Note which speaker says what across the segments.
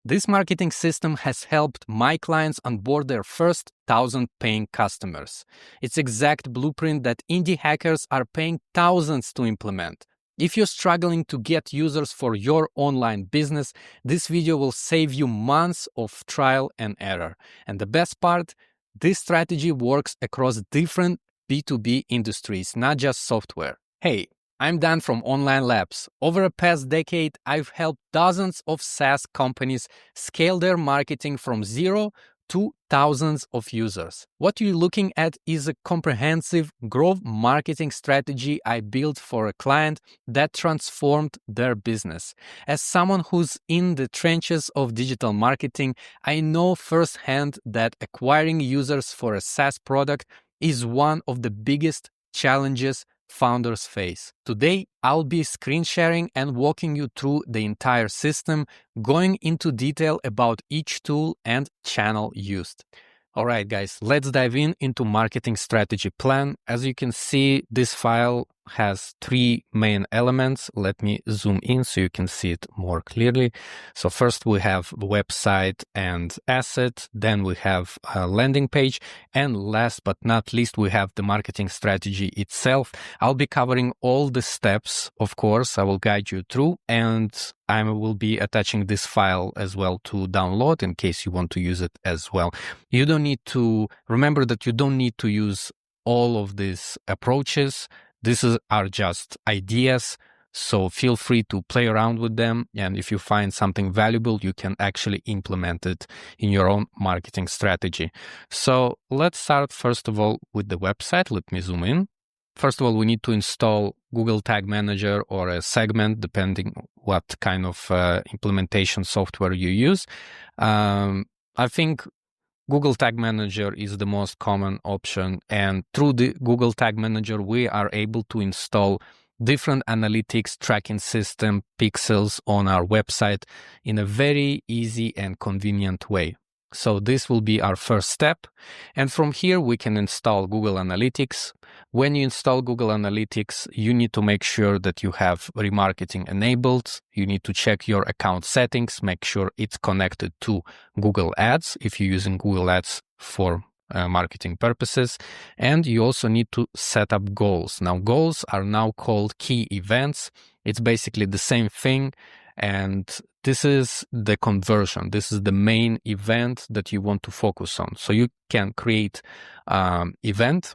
Speaker 1: This marketing system has helped my clients onboard their first 1,000 paying customers. It's exact blueprint that indie hackers are paying thousands to implement. If you're struggling to get users for your online business, this video will save you months of trial and error. And the best part, this strategy works across different B2B industries, not just software. Hey, I'm Dan from Online Labs. Over the past decade, I've helped dozens of SaaS companies scale their marketing from zero to thousands of users. What you're looking at is a comprehensive growth marketing strategy I built for a client that transformed their business. As someone who's in the trenches of digital marketing, I know firsthand that acquiring users for a SaaS product is one of the biggest challenges founders face. Today, I'll be screen sharing and walking you through the entire system, going into detail about each tool and channel used. All right, guys, let's dive into marketing strategy plan. As you can see, this file has three main elements. Let me zoom in so you can see it more clearly. So first we have website and asset, then we have a landing page, and last but not least, we have the marketing strategy itself. I'll be covering all the steps, of course. I will guide you through, and I will be attaching this file as well to download in case you want to use it as well. You don't need to, remember that you don't need to use all of these approaches. These are just ideas, so feel free to play around with them. And if you find something valuable, you can actually implement it in your own marketing strategy. So let's start first of all with the website. Let me zoom in. First of all, we need to install Google Tag Manager or a segment, depending what kind of implementation software you use. I think Google Tag Manager is the most common option, and through the Google Tag Manager, we are able to install different analytics tracking system pixels on our website in a very easy and convenient way. So this will be our first step. And from here, we can install Google Analytics. When you install Google Analytics, you need to make sure that you have remarketing enabled. You need to check your account settings, make sure it's connected to Google Ads if you're using Google Ads for marketing purposes. And you also need to set up goals. Now, goals are now called key events. It's basically the same thing. And this is the conversion. This is the main event that you want to focus on. So you can create event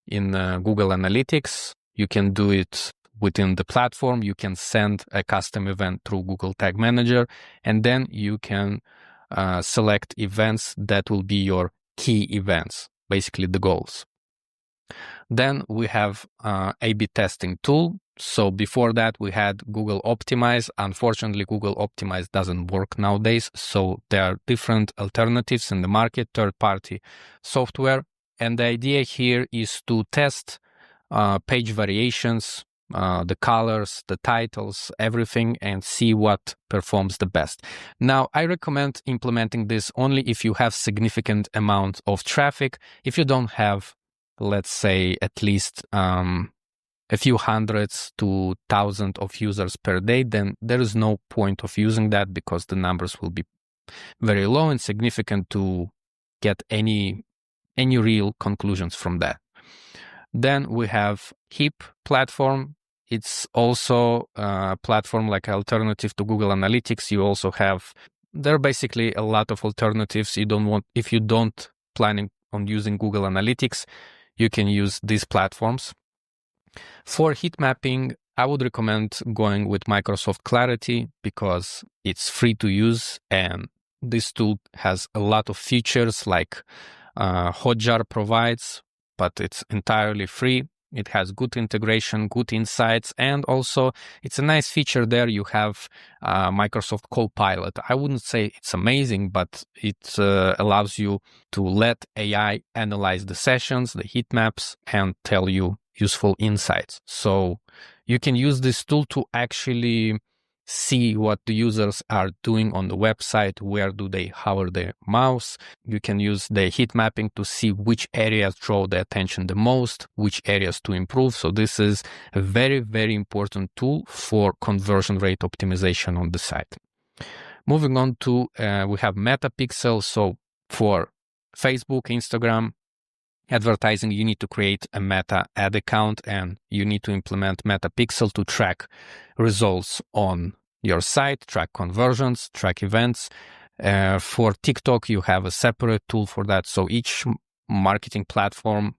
Speaker 1: in Google Analytics. You can do it within the platform. You can send a custom event through Google Tag Manager, and then you can select events that will be your key events, basically the goals. Then we have A/B testing tool. So before that, we had Google Optimize. Unfortunately, Google Optimize doesn't work nowadays. So there are different alternatives in the market, third-party software. And the idea here is to test page variations, the colors, the titles, everything, and see what performs the best. Now, I recommend implementing this only if you have significant amount of traffic. If you don't have, let's say, at least a few hundreds to thousands of users per day, then there is no point of using that because the numbers will be very low and significant to get any real conclusions from that. Then we have HIP platform. It's also a platform like alternative to Google Analytics. You also have, there are basically a lot of alternatives. If you don't planning on using Google Analytics, you can use these platforms. For heat mapping, I would recommend going with Microsoft Clarity because it's free to use, and this tool has a lot of features like Hotjar provides, but it's entirely free. It has good integration, good insights, and also it's a nice feature there. You have Microsoft Copilot. I wouldn't say it's amazing, but it allows you to let AI analyze the sessions, the heat maps, and tell you useful insights. So you can use this tool to actually see what the users are doing on the website, where do they hover their mouse. You can use the heat mapping to see which areas draw the attention the most, which areas to improve. So this is a very, very important tool for conversion rate optimization on the site. Moving on to, we have Meta Pixel. So for Facebook, Instagram, advertising, you need to create a Meta ad account and you need to implement Meta Pixel to track results on your site, track conversions, track events. For TikTok, you have a separate tool for that. So each marketing platform,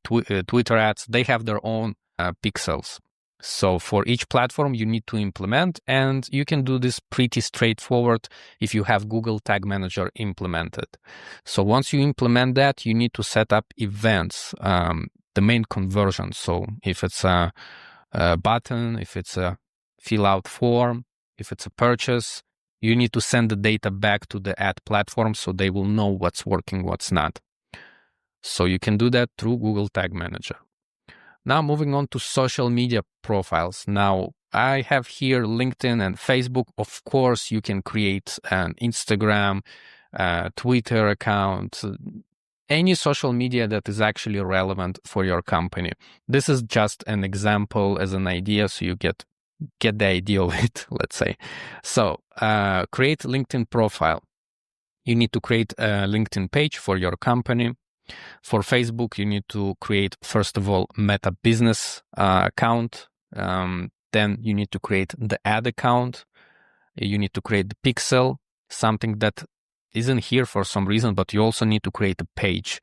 Speaker 1: Twitter ads, they have their own pixels. So for each platform, you need to implement, and you can do this pretty straightforward if you have Google Tag Manager implemented. So once you implement that, you need to set up events, the main conversion. So if it's a button, if it's a fill out form, if it's a purchase, you need to send the data back to the ad platform so they will know what's working, what's not. So you can do that through Google Tag Manager. Now moving on to social media profiles. Now I have here LinkedIn and Facebook. Of course, you can create an Instagram, Twitter account, any social media that is actually relevant for your company. This is just an example as an idea, so you get the idea of it, let's say. So create LinkedIn profile. You need to create a LinkedIn page for your company. For Facebook, you need to create, first of all, Meta Business account. Then you need to create the ad account. You need to create the pixel, something that isn't here for some reason, but you also need to create a page.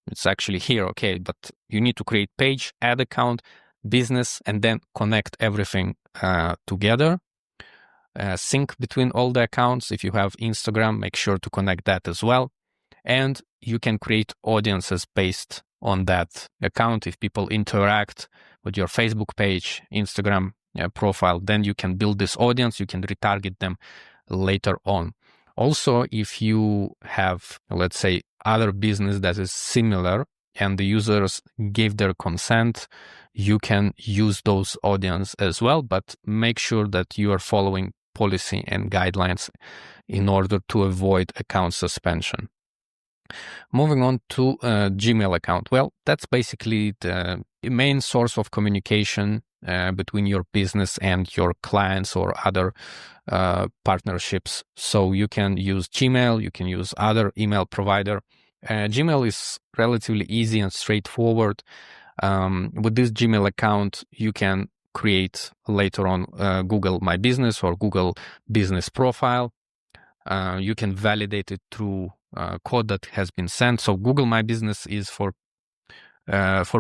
Speaker 1: It's actually here, okay, but you need to create page, ad account, business, and then connect everything together. Sync between all the accounts. If you have Instagram, make sure to connect that as well. And you can create audiences based on that account. If people interact with your Facebook page, Instagram profile, then you can build this audience. You can retarget them later on. Also, if you have, let's say, other business that is similar and the users gave their consent, you can use those audience as well, but make sure that you are following policy and guidelines in order to avoid account suspension. Moving on to Gmail account. Well, that's basically the main source of communication between your business and your clients or other partnerships. So you can use Gmail, you can use other email provider. Gmail is relatively easy and straightforward. With this Gmail account, you can create later on Google My Business or Google Business Profile. You can validate it through code that has been sent. So Google My Business is for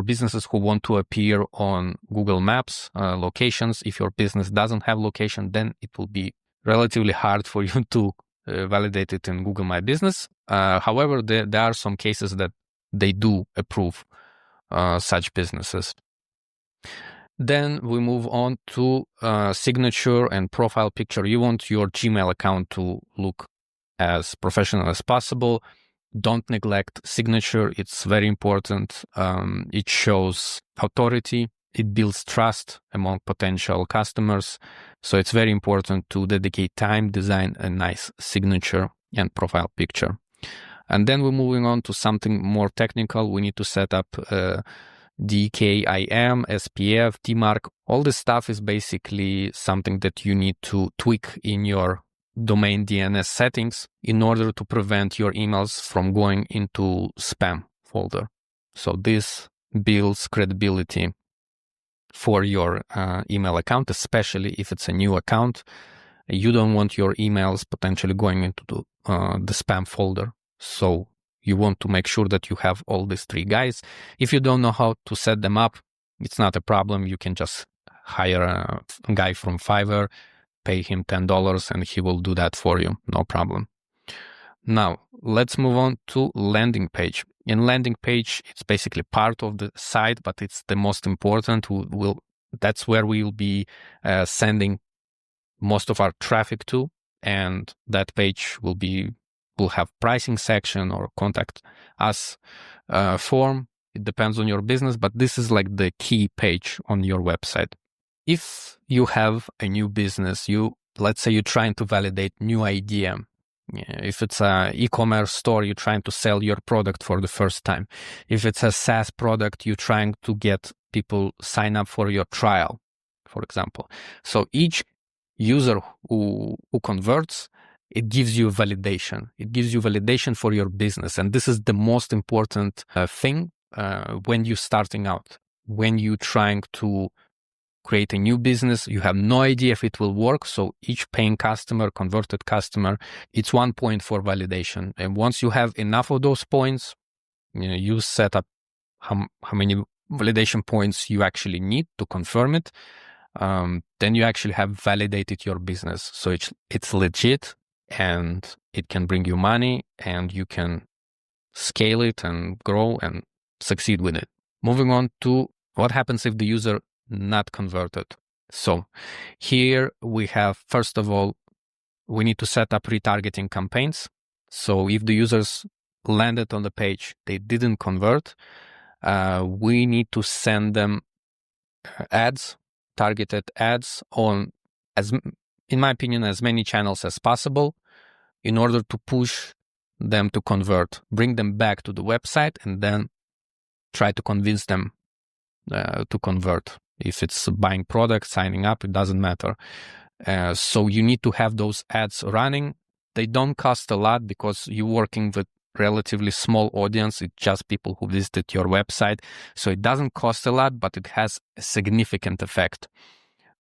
Speaker 1: businesses who want to appear on Google Maps locations. If your business doesn't have location, then it will be relatively hard for you to validate it in Google My Business. However, there are some cases that they do approve such businesses. Then we move on to signature and profile picture. You want your Gmail account to look as professional as possible. Don't neglect signature. It's very important. It shows authority. It builds trust among potential customers. So it's very important to dedicate time, design a nice signature and profile picture. And then we're moving on to something more technical. We need to set up DKIM, SPF, DMARC. All this stuff is basically something that you need to tweak in your domain DNS settings in order to prevent your emails from going into spam folder. So this builds credibility for your email account, especially if it's a new account. You don't want your emails potentially going into the spam folder. So you want to make sure that you have all these three guys. If you don't know how to set them up, it's not a problem. You can just hire a guy from Fiverr, pay him $10, and he will do that for you. No problem. Now, let's move on to landing page. In landing page, it's basically part of the site, but it's the most important. That's where we will be sending most of our traffic to, and that page will have pricing section or contact us form. It depends on your business, but this is like the key page on your website. If you have a new business, let's say you're trying to validate new idea. If it's an e-commerce store, you're trying to sell your product for the first time. If it's a SaaS product, you're trying to get people sign up for your trial, for example. So each user who converts it gives you validation. It gives you validation for your business. And this is the most important thing when you're starting out. When you're trying to create a new business, you have no idea if it will work. So each paying customer, converted customer, it's 1 point for validation. And once you have enough of those points, you set up how many validation points you actually need to confirm it. Then you actually have validated your business. So it's legit and it can bring you money and you can scale it and grow and succeed with it. Moving on to what happens if the user not converted. So here we have, first of all, we need to set up retargeting campaigns. So if the users landed on the page, they didn't convert, we need to send them ads, targeted ads on, in my opinion, as many channels as possible in order to push them to convert, bring them back to the website, and then try to convince them to convert. If it's buying products, signing up, it doesn't matter. So you need to have those ads running. They don't cost a lot because you're working with relatively small audience. It's just people who visited your website. So it doesn't cost a lot, but it has a significant effect.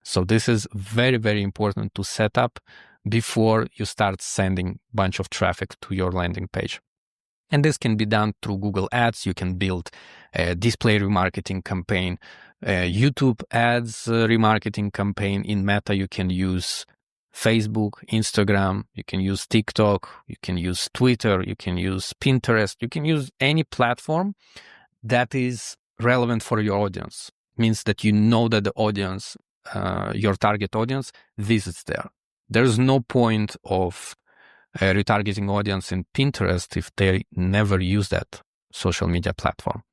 Speaker 1: So this is very, very important to set up before you start sending a bunch of traffic to your landing page. And this can be done through Google Ads. You can build a display remarketing campaign, a YouTube ads remarketing campaign. In Meta, you can use Facebook, Instagram, you can use TikTok, you can use Twitter, you can use Pinterest, you can use any platform that is relevant for your audience. It means that you know that the audience, your target audience, visits there. There's no point of retargeting audience in Pinterest if they never use that social media platform.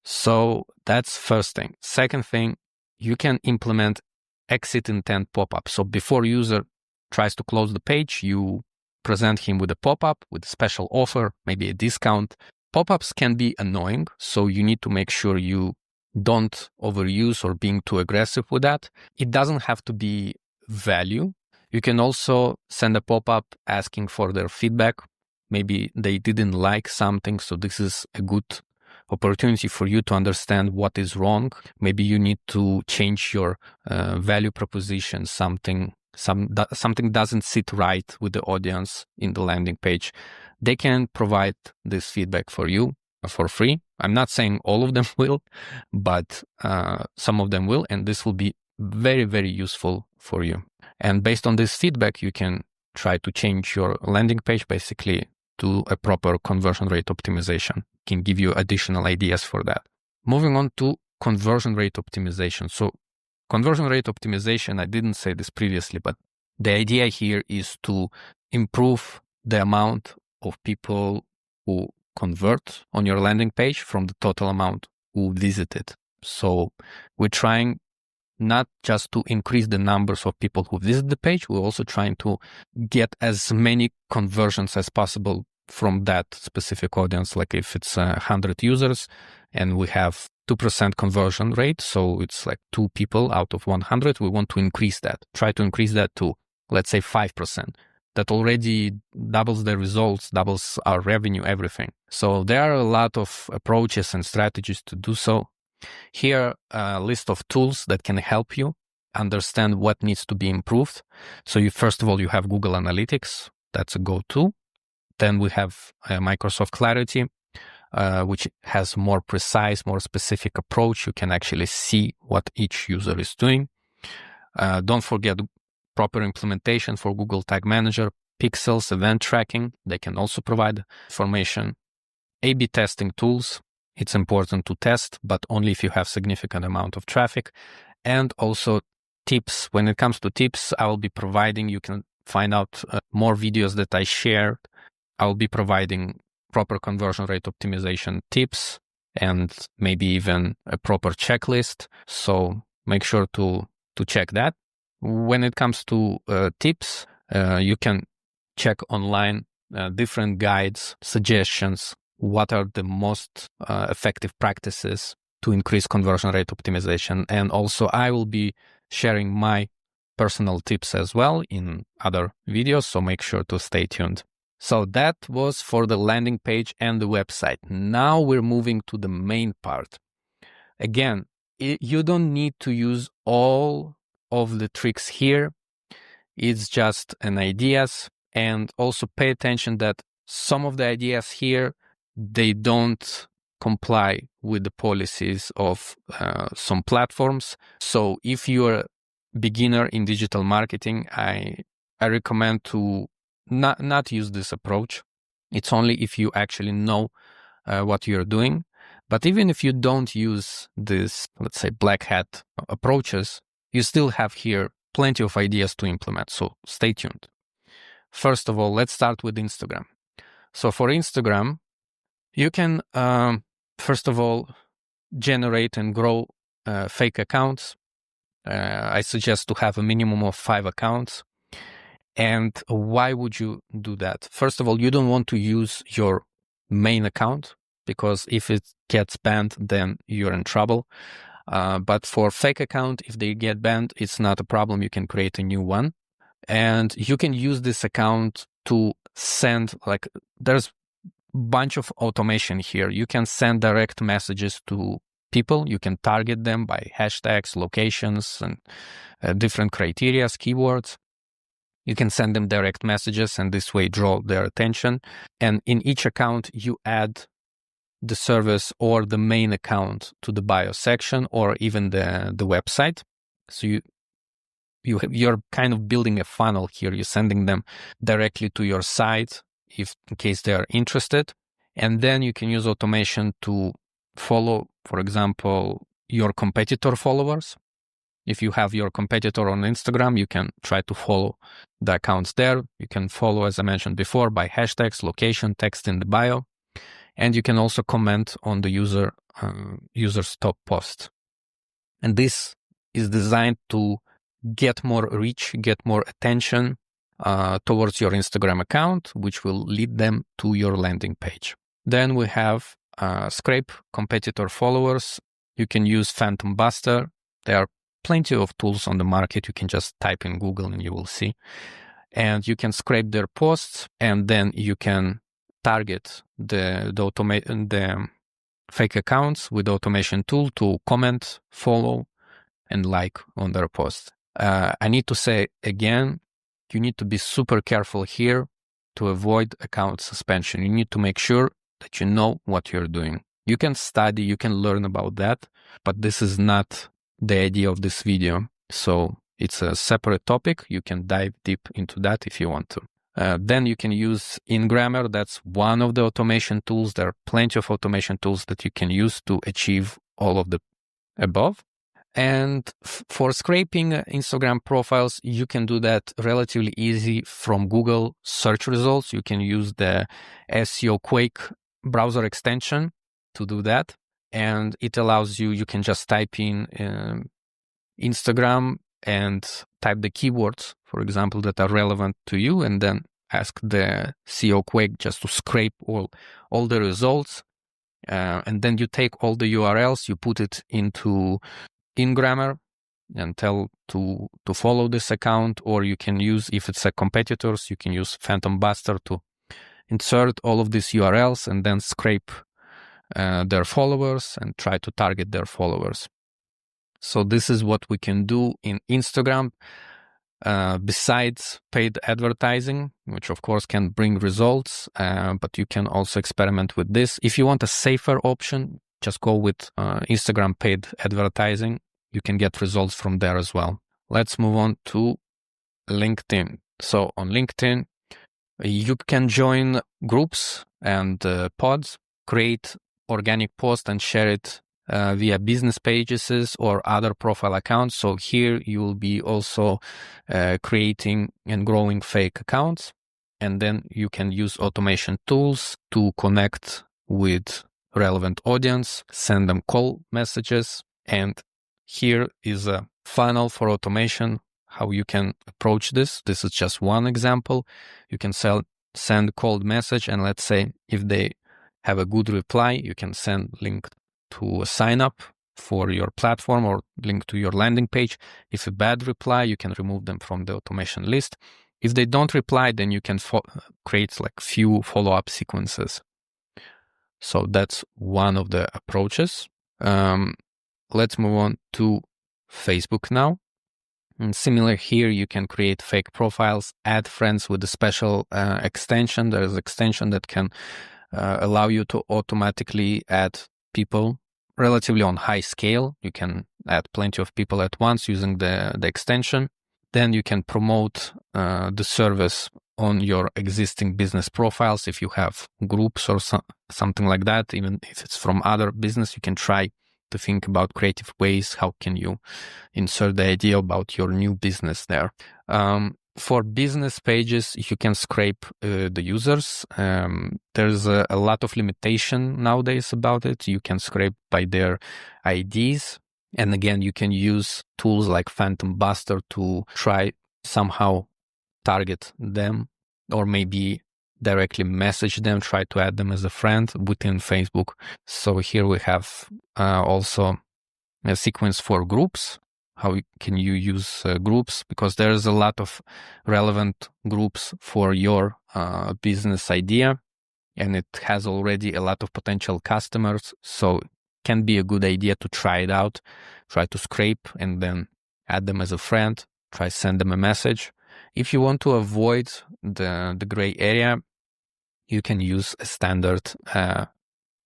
Speaker 1: So that's first thing. Second thing, you can implement exit intent pop-up. So before user tries to close the page, you present him with a pop-up with a special offer, maybe a discount. Pop-ups can be annoying, so you need to make sure you don't overuse or being too aggressive with that. It doesn't have to be value. You can also send a pop-up asking for their feedback. Maybe they didn't like something, so this is a good opportunity for you to understand what is wrong. Maybe you need to change your value proposition. Something doesn't sit right with the audience in the landing page. They can provide this feedback for you for free. I'm not saying all of them will, but some of them will, and this will be very, very useful for you. And based on this feedback, you can try to change your landing page basically to a proper conversion rate optimization. Can give you additional ideas for that. Moving on to conversion rate optimization. So conversion rate optimization, I didn't say this previously, but the idea here is to improve the amount of people who convert on your landing page from the total amount who visited. So we're trying not just to increase the numbers of people who visit the page, we're also trying to get as many conversions as possible from that specific audience. Like if it's 100 users and we have 2% conversion rate, so it's like 2 people out of 100, we want to increase that. Try to increase that to, let's say, 5%. That already doubles the results, doubles our revenue, everything. So there are a lot of approaches and strategies to do so. Here, a list of tools that can help you understand what needs to be improved. So first of all, you have Google Analytics. That's a go-to. Then we have Microsoft Clarity, which has more precise, more specific approach. You can actually see what each user is doing. Don't forget proper implementation for Google Tag Manager, pixels, event tracking. They can also provide information. A/B testing tools. It's important to test, but only if you have significant amount of traffic. And also tips. When it comes to tips, I will be providing, you can find out more videos that I shared. I will be providing proper conversion rate optimization tips and maybe even a proper checklist. So make sure to check that. When it comes to tips, you can check online different guides, suggestions, what are the most effective practices to increase conversion rate optimization. And also I will be sharing my personal tips as well in other videos, so make sure to stay tuned. So that was for the landing page and the website. Now we're moving to the main part. Again, you don't need to use all of the tricks here. It's just an ideas, and also pay attention that some of the ideas here, they don't comply with the policies of some platforms. So if you're a beginner in digital marketing, I recommend to not use this approach. It's only if you actually know what you're doing. But even if you don't use this, let's say, black hat approaches, you still have here plenty of ideas to implement. So stay tuned. First of all, let's start with Instagram. So for Instagram, you can, first of all, generate and grow fake accounts. I suggest to have a minimum of 5 accounts. And why would you do that? First of all, you don't want to use your main account, because if it gets banned, then you're in trouble. But for fake account, if they get banned, it's not a problem. You can create a new one. And you can use this account to send, like, there's a bunch of automation here. You can send direct messages to people. You can target them by hashtags, locations, and different criteria, keywords. You can send them direct messages and this way draw their attention. And in each account, you add the service or the main account to the bio section or even the website. So you're kind of building a funnel here. You're sending them directly to your site if in case they are interested. And then you can use automation to follow, for example, your competitor followers. If you have your competitor on Instagram, you can try to follow the accounts there. You can follow, as I mentioned before, by hashtags, location, text in the bio. And you can also comment on the user's top post. And this is designed to get more reach, get more attention towards your Instagram account, which will lead them to your landing page. Then we have scrape competitor followers. You can use Phantom Buster. There are plenty of tools on the market. You can just type in Google and you will see. And you can scrape their posts, and then you can target the fake accounts with the automation tool to comment, follow, and like on their posts. I need to say again, you need to be super careful here to avoid account suspension. You need to make sure that you know what you're doing. You can study, you can learn about that, but this is not the idea of this video. So it's a separate topic. You can dive deep into that if you want to. Then you can use InGrammer. That's one of the automation tools. There are plenty of automation tools that you can use to achieve all of the above. And for scraping Instagram profiles, you can do that relatively easy from Google search results. You can use the SEO Quake browser extension to do that. And it allows you can just type in Instagram and type the keywords, for example, that are relevant to you, and then ask the SEO Quake just to scrape all the results. And then you take all the URLs, you put it into InGrammer and tell to follow this account, or you can use, if it's a competitors, you can use Phantom Buster to insert all of these URLs and then scrape their followers and try to target their followers. So this is what we can do in Instagram besides paid advertising, which of course can bring results, but you can also experiment with this. If you want a safer option, just go with Instagram paid advertising. You can get results from there as well. Let's move on to LinkedIn. So on LinkedIn, you can join groups and pods, create organic post and share it via business pages or other profile accounts. So here you will be also creating and growing fake accounts. And then you can use automation tools to connect with relevant audience, send them call messages. And here is a funnel for automation, how you can approach this. This is just one example. You can send cold message, and let's say if they have a good reply, you can send link to a sign up for your platform or link to your landing page. If a bad reply, you can remove them from the automation list. If they don't reply, then you can create like few follow-up sequences. So that's one of the approaches. Let's move on to Facebook now. And similar here, you can create fake profiles, add friends with a special extension. There's an extension that can allow you to automatically add people relatively on high scale. You can add plenty of people at once using the extension. Then you can promote the service on your existing business profiles. If you have groups or something like that, even if it's from other business, you can try to think about creative ways. How can you insert the idea about your new business there? For business pages, you can scrape the users. There's a lot of limitation nowadays about it. You can scrape by their IDs. And again, you can use tools like Phantom Buster to try somehow target them, or maybe directly message them, try to add them as a friend within Facebook. So here we have also a sequence for groups. How can you use groups? Because there's a lot of relevant groups for your business idea, and it has already a lot of potential customers. So it can be a good idea to try it out, try to scrape and then add them as a friend, try send them a message. If you want to avoid the gray area, you can use a standard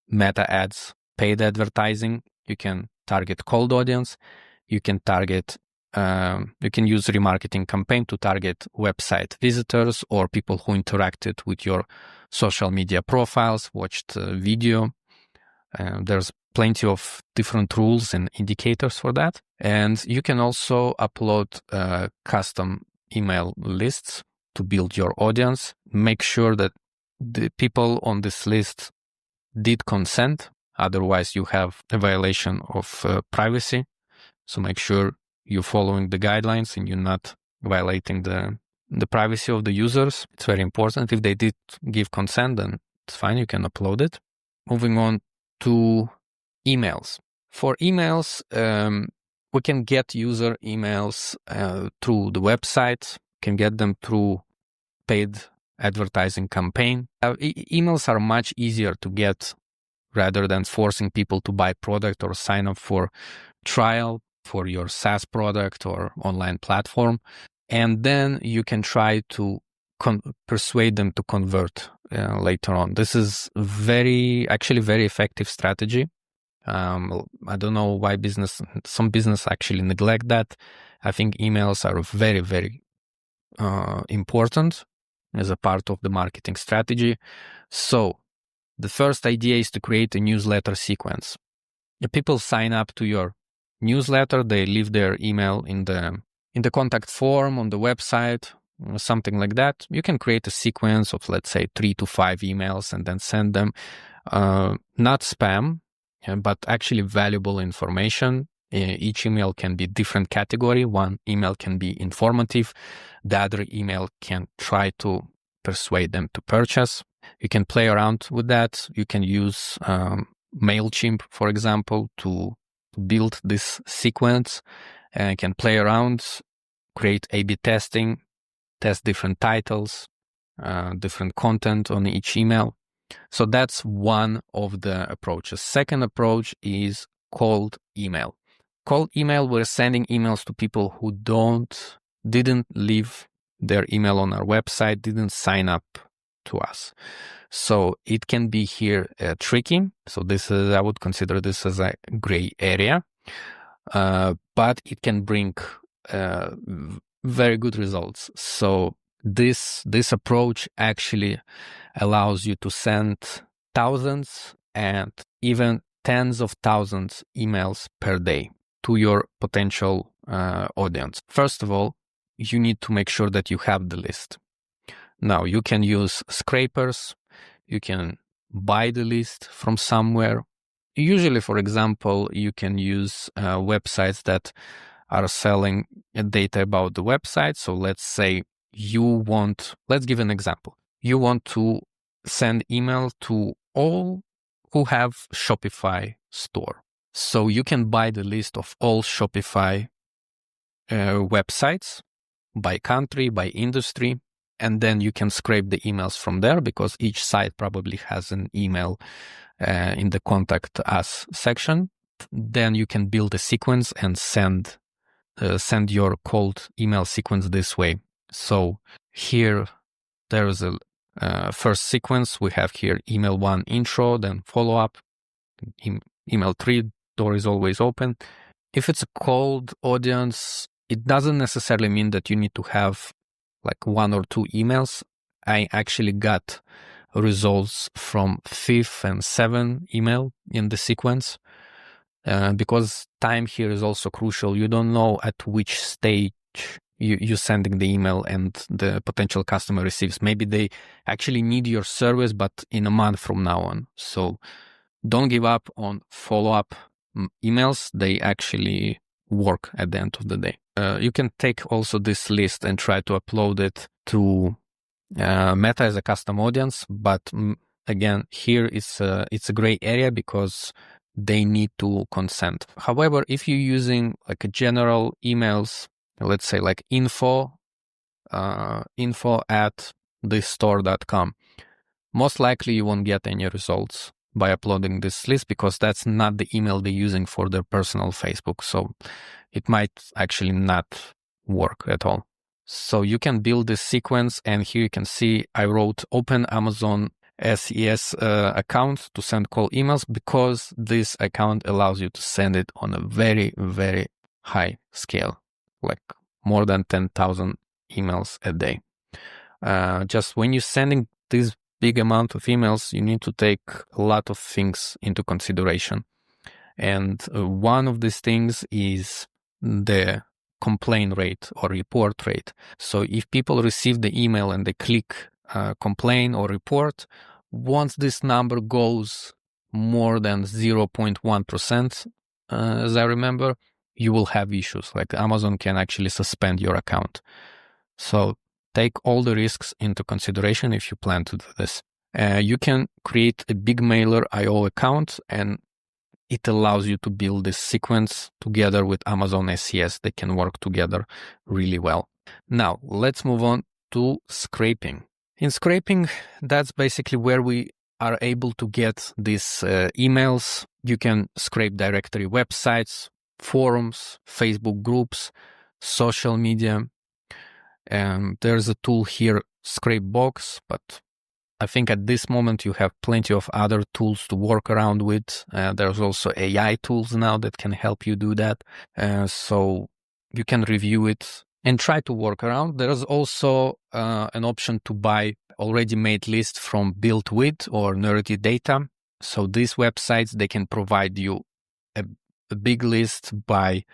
Speaker 1: meta ads, paid advertising. You can target cold audience. You can target, you can use remarketing campaign to target website visitors or people who interacted with your social media profiles, watched video. There's plenty of different rules and indicators for that. And you can also upload custom email lists to build your audience. Make sure that the people on this list did consent. Otherwise, you have a violation of privacy. So make sure you're following the guidelines and you're not violating the privacy of the users. It's very important. If they did give consent, then it's fine. You can upload it. Moving on to emails. For emails, we can get user emails through the website, can get them through paid advertising campaign. Emails are much easier to get rather than forcing people to buy product or sign up for trial for your SaaS product or online platform. And then you can try to persuade them to convert later on. This is actually very effective strategy. I don't know why some business actually neglect that. I think emails are very, very important as a part of the marketing strategy. So the first idea is to create a newsletter sequence. If people sign up to your newsletter, they leave their email in the contact form on the website, something like that. You can create a sequence of, let's say, 3 to 5 emails and then send them, not spam, but actually valuable information. Each email can be different category. One email can be informative. The other email can try to persuade them to purchase. You can play around with that. You can use MailChimp, for example, to build this sequence, and you can play around, create A/B testing, test different titles, different content on each email. So that's one of the approaches. Second approach is cold email. Cold email, we're sending emails to people who didn't leave their email on our website, didn't sign up to us. So it can be here tricky. So I would consider this as a gray area, but it can bring very good results. So this approach actually allows you to send thousands and even tens of thousands emails per day to your potential audience. First of all, you need to make sure that you have the list. Now, you can use scrapers. You can buy the list from somewhere. Usually, for example, you can use websites that are selling data about the website. So let's say let's give an example. You want to send email to all who have Shopify store. So you can buy the list of all Shopify websites by country, by industry, and then you can scrape the emails from there because each site probably has an email in the contact us section. Then you can build a sequence and send your cold email sequence this way. So here there is a first sequence. We have here email 1 intro, then follow up, email 3 door is always open. If it's a cold audience, it doesn't necessarily mean that you need to have like 1 or 2 emails. I actually got results from 5th and 7th email in the sequence because time here is also crucial. You don't know at which stage you're sending the email and the potential customer receives. Maybe they actually need your service, but in a month from now on. So don't give up on follow-up emails. They actually work at the end of the day. You can take also this list and try to upload it to Meta as a custom audience. But again, here it's a gray area because they need to consent. However, if you're using like a general emails, let's say like info at thisstore.com, most likely you won't get any results by uploading this list because that's not the email they're using for their personal Facebook. So it might actually not work at all. So you can build this sequence, and here you can see I wrote open Amazon SES account to send cold emails because this account allows you to send it on a very, very high scale, like more than 10,000 emails a day. Just when you're sending this big amount of emails, you need to take a lot of things into consideration. And one of these things is the complaint rate or report rate. So if people receive the email and they click complain or report, once this number goes more than 0.1%, as I remember, you will have issues. Like Amazon can actually suspend your account. So take all the risks into consideration if you plan to do this. You can create a big mailer IO account, and it allows you to build this sequence together with Amazon SES. They can work together really well. Now, let's move on to scraping. In scraping, that's basically where we are able to get these emails. You can scrape directory websites, forums, Facebook groups, social media. And there's a tool here, Scrapebox, but I think at this moment you have plenty of other tools to work around with. There's also AI tools now that can help you do that. So you can review it and try to work around. There's also an option to buy already made list from Built With or Nerdy Data. So these websites, they can provide you a big list by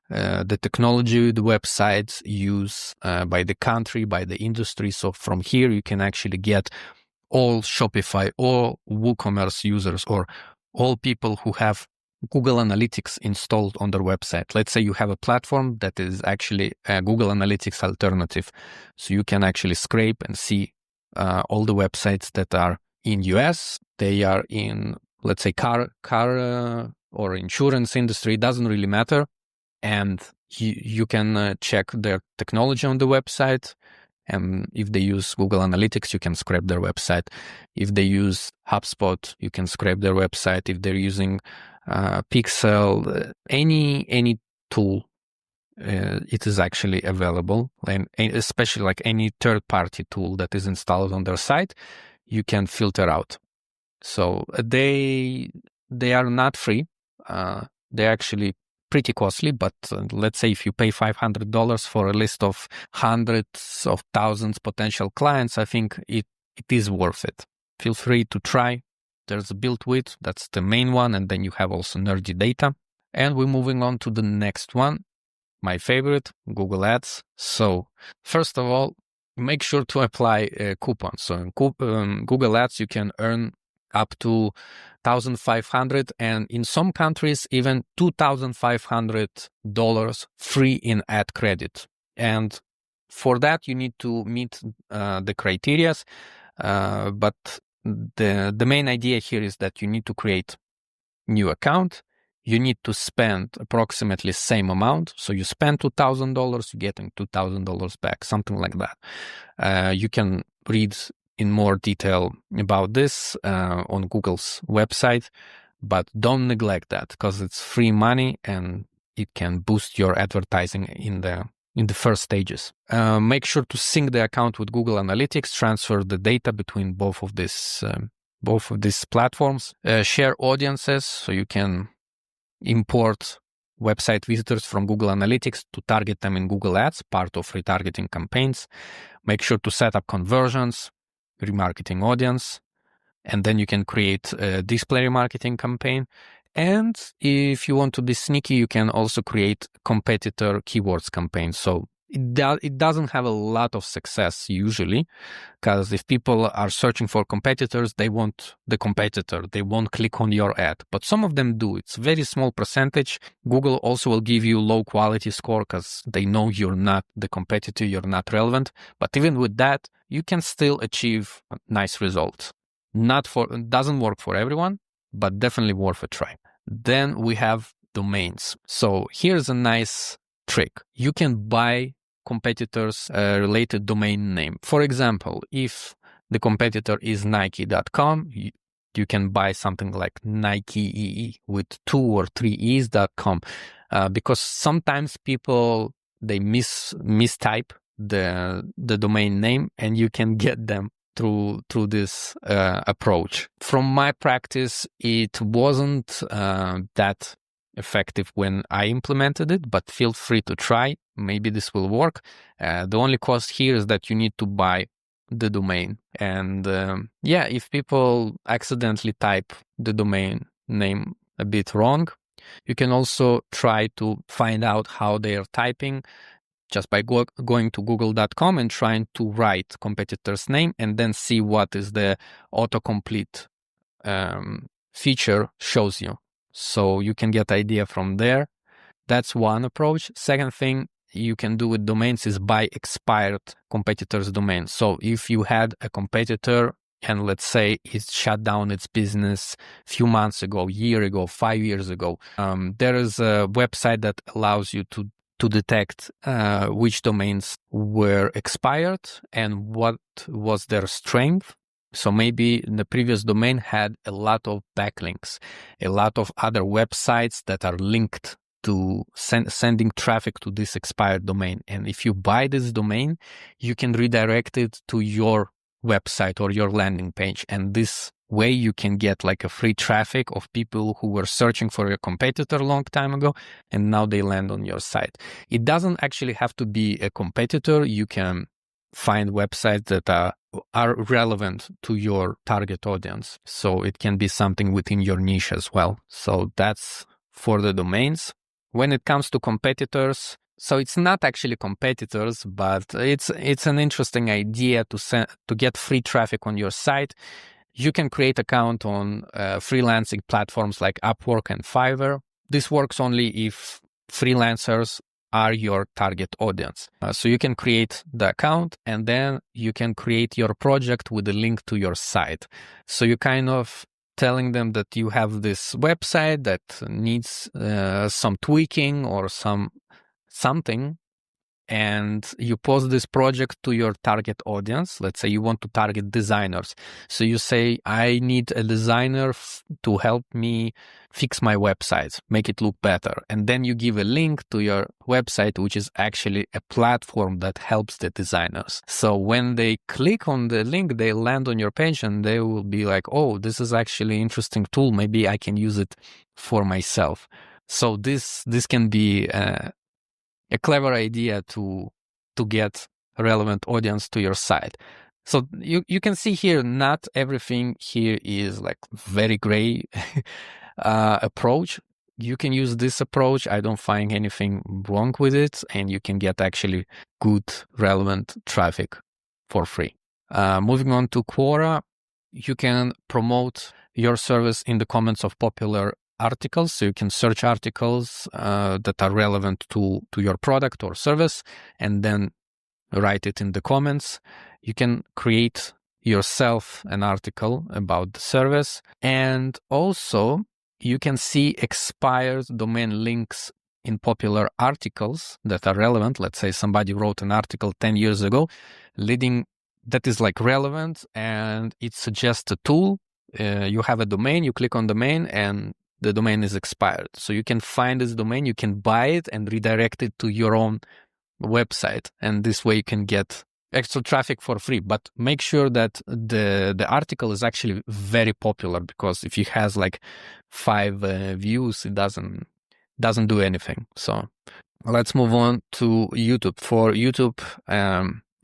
Speaker 1: the technology the websites use, by the country, by the industry. So from here, you can actually get all Shopify, all WooCommerce users, or all people who have Google Analytics installed on their website. Let's say you have a platform that is actually a Google Analytics alternative. So you can actually scrape and see all the websites that are in US. They are in, let's say, car or insurance industry. It doesn't really matter. And you can check their technology on the website. And if they use Google Analytics, you can scrape their website. If they use HubSpot, you can scrape their website. If they're using Pixel, any tool, it is actually available. And especially like any third-party tool that is installed on their site, you can filter out. So they are not free. They're actually pretty costly, but let's say if you pay $500 for a list of hundreds of thousands potential clients, I think it is worth it. Feel free to try. There's a Built With, that's the main one, and then you have also Nerdy Data. And we're moving on to the next one, my favorite, Google Ads. So first of all, make sure to apply a coupon. So in Google Ads, you can earn up to $1,500 and in some countries even $2,500 free in ad credit. And for that you need to meet the criteria. But the main idea here is that you need to create new account. you need to spend approximately same amount. So you spend $2,000, you're getting $2,000 back, something like that. You can read in more detail about this on Google's website, but don't neglect that because it's free money and it can boost your advertising in the first stages. Make sure to sync the account with Google Analytics, transfer the data between both of these platforms, share audiences so you can import website visitors from Google Analytics to target them in Google Ads, part of retargeting campaigns. Make sure to set up conversions, remarketing audience, and then you can create a display remarketing campaign. And if you want to be sneaky, you can also create competitor keywords campaign. So it doesn't have a lot of success usually, because if people are searching for competitors, they want the competitor. They won't click on your ad. But some of them do. It's a very small percentage. Google also will give you low quality score because they know you're not the competitor, you're not relevant. But even with that, you can still achieve nice results. It doesn't work for everyone, but definitely worth a try. Then we have domains. So here's a nice trick. You can buy competitors' related domain name. For example, if the competitor is Nike.com, you can buy something like Nike with 2 or 3 e's.com, because sometimes people, they mistype the domain name and you can get them through this approach. From my practice, it wasn't that effective when I implemented it, but feel free to try. Maybe this will work. The only cost here is that you need to buy the domain. And if people accidentally type the domain name a bit wrong, you can also try to find out how they are typing just by going to google.com and trying to write competitor's name and then see what is the autocomplete feature shows you. So you can get idea from there. That's one approach. Second thing you can do with domains is buy expired competitors' domains. So if you had a competitor and let's say it shut down its business a few months ago, year ago, 5 years ago, there is a website that allows you to detect which domains were expired and what was their strength. So maybe the previous domain had a lot of backlinks, a lot of other websites that are linked to sending traffic to this expired domain. And if you buy this domain, you can redirect it to your website or your landing page. And this way you can get like a free traffic of people who were searching for your competitor a long time ago, and now they land on your site. It doesn't actually have to be a competitor. You can find websites that are relevant to your target audience. So it can be something within your niche as well. So that's for the domains. When it comes to competitors, so it's not actually competitors, but it's an interesting idea to get free traffic on your site. You can create an account on freelancing platforms like Upwork and Fiverr. This works only if freelancers are your target audience. So you can create the account and then you can create your project with a link to your site. So you kind of telling them that you have this website that needs some tweaking or something, and you post this project to your target audience. Let's say you want to target designers. So you say, I need a designer to help me fix my website, make it look better. And then you give a link to your website, which is actually a platform that helps the designers. So when they click on the link, they land on your page and they will be like, oh, this is actually an interesting tool. Maybe I can use it for myself. So this can be a clever idea to get a relevant audience to your site. So you can see here, not everything here is like very gray approach. You can use this approach. I don't find anything wrong with it, and you can get actually good, relevant traffic for free. Moving on to Quora, you can promote your service in the comments of popular articles. So you can search articles that are relevant to your product or service and then write it in the comments. You can create yourself an article about the service. And also you can see expired domain links in popular articles that are relevant. Let's say somebody wrote an article 10 years ago, leading that is like relevant, and it suggests a tool. You have a domain, you click on domain, and the domain is expired. So you can find this domain, you can buy it and redirect it to your own website. And this way you can get extra traffic for free. But make sure that the article is actually very popular, because if it has like 5 views, it doesn't do anything. So let's move on to YouTube. For YouTube,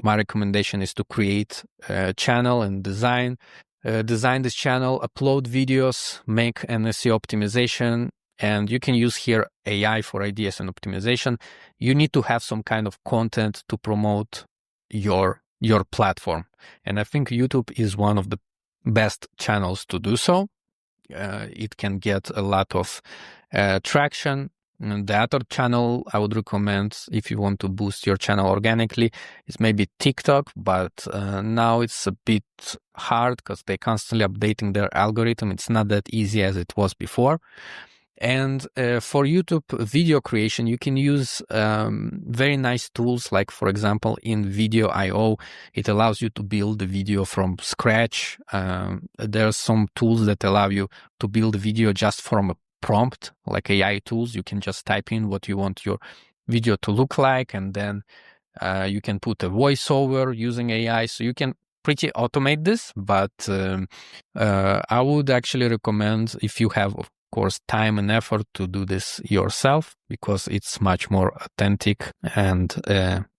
Speaker 1: my recommendation is to create a channel and design this channel, upload videos, make an SEO optimization, and you can use here AI for ideas and optimization. You need to have some kind of content to promote your platform. And I think YouTube is one of the best channels to do so. It can get a lot of traction. And the other channel I would recommend if you want to boost your channel organically is maybe TikTok, but now it's a bit hard because they're constantly updating their algorithm. It's not that easy as it was before. And for YouTube video creation, you can use very nice tools, like, for example, in Video.io, it allows you to build the video from scratch. There are some tools that allow you to build a video just from a prompt, like AI tools. You can just type in what you want your video to look like, and then you can put a voiceover using AI. So you can pretty automate this, but I would actually recommend, if you have, of course, time and effort, to do this yourself, because it's much more authentic and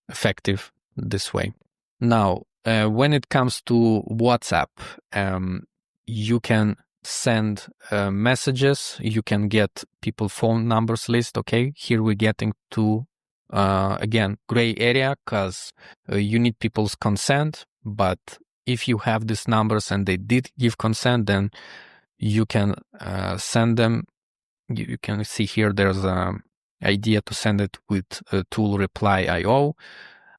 Speaker 1: effective this way. Now, when it comes to WhatsApp, you can send messages, you can get people phone numbers list. Okay, here we're getting to again gray area, because you need people's consent. But if you have these numbers and they did give consent, then you can send them. You can see here there's an idea to send it with a tool Reply.io,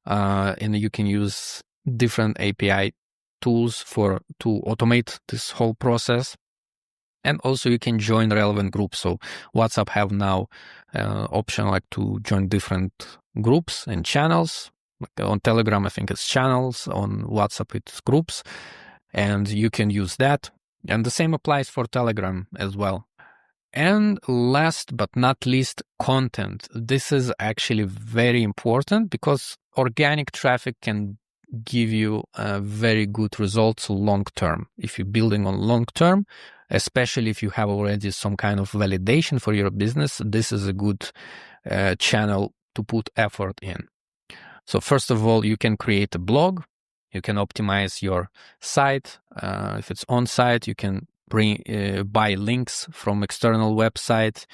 Speaker 1: and you can use different API tools to automate this whole process. And also you can join relevant groups. So WhatsApp have now option like to join different groups and channels. Like on Telegram, I think it's channels. On WhatsApp, it's groups. And you can use that. And the same applies for Telegram as well. And last but not least, content. This is actually very important, because organic traffic can give you very good results long term. If you're building on long term, especially if you have already some kind of validation for your business, this is a good channel to put effort in. So first of all, you can create a blog. You can optimize your site. If it's on site, you can buy links from external website,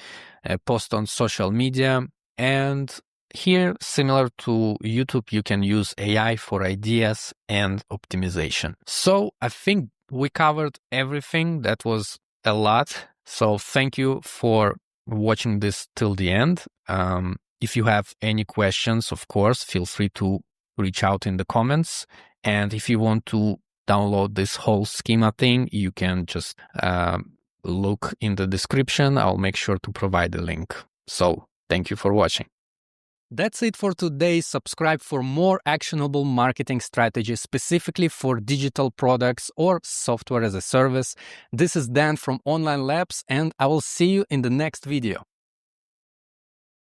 Speaker 1: post on social media. And here, similar to YouTube, you can use AI for ideas and optimization. So I think we covered everything. That was a lot. So thank you for watching this till the end. If you have any questions, of course, feel free to reach out in the comments. And if you want to download this whole schema thing, you can just look in the description. I'll make sure to provide the link. So thank you for watching. That's it for today. Subscribe for more actionable marketing strategies specifically for digital products or software as a service. This is Dan from Online Labs, and I will see you in the next video.